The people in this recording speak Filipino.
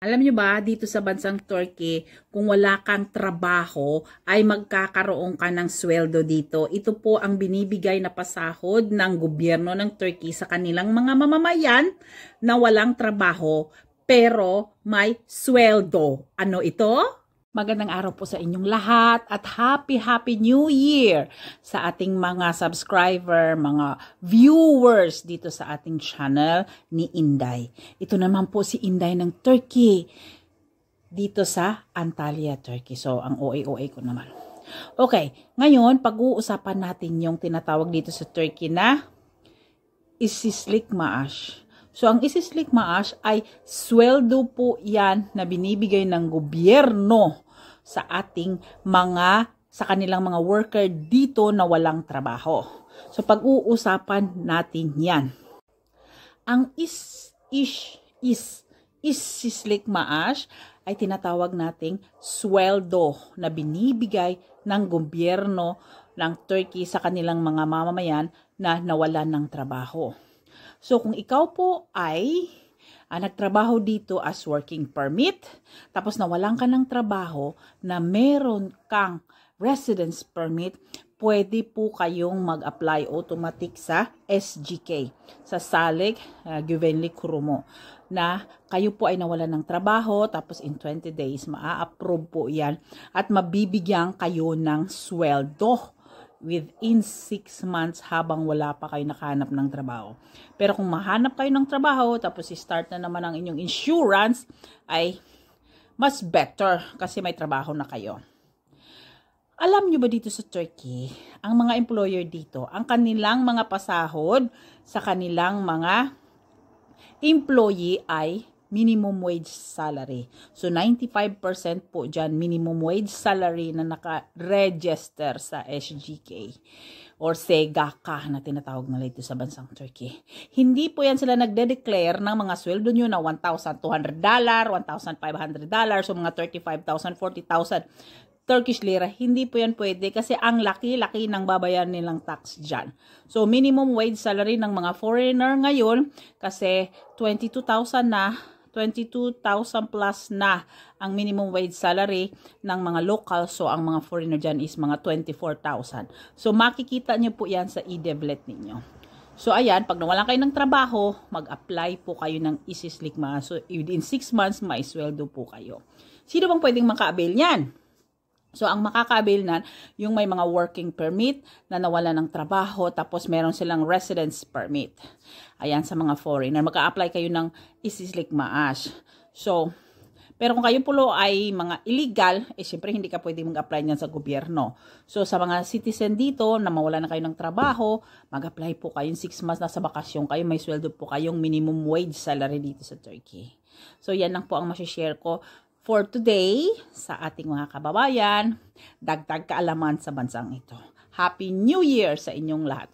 Alam nyo ba, dito sa bansang Turkey, kung wala kang trabaho, ay magkakaroon ka ng sweldo dito. Ito po ang binibigay na pasahod ng gobyerno ng Turkey sa kanilang mga mamamayan na walang trabaho, pero may sweldo. Ano ito? Magandang araw po sa inyong lahat at happy New Year sa ating mga subscriber, mga viewers dito sa ating channel ni Inday. Ito naman po si Inday ng Turkey dito sa Antalya, Turkey. So, ang OA ko naman. Okay, ngayon pag-uusapan natin yung tinatawag dito sa Turkey na isislik maash. So, ang isislik maash ay sweldo po yan na binibigay ng gobyerno sa kanilang mga worker dito na walang trabaho. So, pag-uusapan natin yan. Ang isislik maash ay tinatawag nating sweldo na binibigay ng gobyerno ng Turkey sa kanilang mga mamamayan na nawalan ng trabaho. So, kung ikaw po ay nagtrabaho dito as working permit, tapos nawalan ka ng trabaho na meron kang residence permit, pwede po kayong mag-apply automatic sa SGK, sa Sağlık Güvenlik Kurumu, na kayo po ay nawalan ng trabaho, tapos in 20 days, maa-approve po yan at mabibigyan kayo ng sweldo within 6 months habang wala pa kayo nakahanap ng trabaho. Pero kung mahanap kayo ng trabaho, tapos i-start na naman ang inyong insurance, ay mas better kasi may trabaho na kayo. Alam nyo ba dito sa Turkey, ang mga employer dito, ang kanilang mga pasahod sa kanilang mga employee ay minimum wage salary. So, 95% po dyan, minimum wage salary na naka-register sa SGK or SEGAKA na tinatawag na dito sa bansang Turkey. Hindi po yan sila nagde-declare ng mga sweldo nyo na $1,200, $1,500, so mga 35,000, 40,000 Turkish lira. Hindi po yan pwede kasi ang laki-laki ng babayaran nilang tax dyan. So, minimum wage salary ng mga foreigner ngayon kasi 22,000 plus na ang minimum wage salary ng mga local. So, ang mga foreigner dyan is mga 24,000. So, makikita nyo po yan sa e-devlet ninyo. So, ayan, pag nawalan kayo ng trabaho, mag-apply po kayo ng isislik maash. So, within 6 months, may sweldo po kayo. Sino bang pwedeng maka-avail niyan? So, ang makaka-avail nan, yung may mga working permit na nawala ng trabaho, tapos meron silang residence permit. Ayan, sa mga foreigner. Maka-apply kayo ng isislik maash. So, pero kung kayo po ay mga illegal, syempre hindi ka pwede mag-apply niyan sa gobyerno. So, sa mga citizen dito na mawala na kayo ng trabaho, mag-apply po kayo 6 months na sa bakasyon kayo, may sweldo po kayong minimum wage salary dito sa Turkey. So, yan lang po ang masishare ko for today sa ating mga kababayan, dagdag kaalaman sa bansang ito. Happy New Year sa inyong lahat!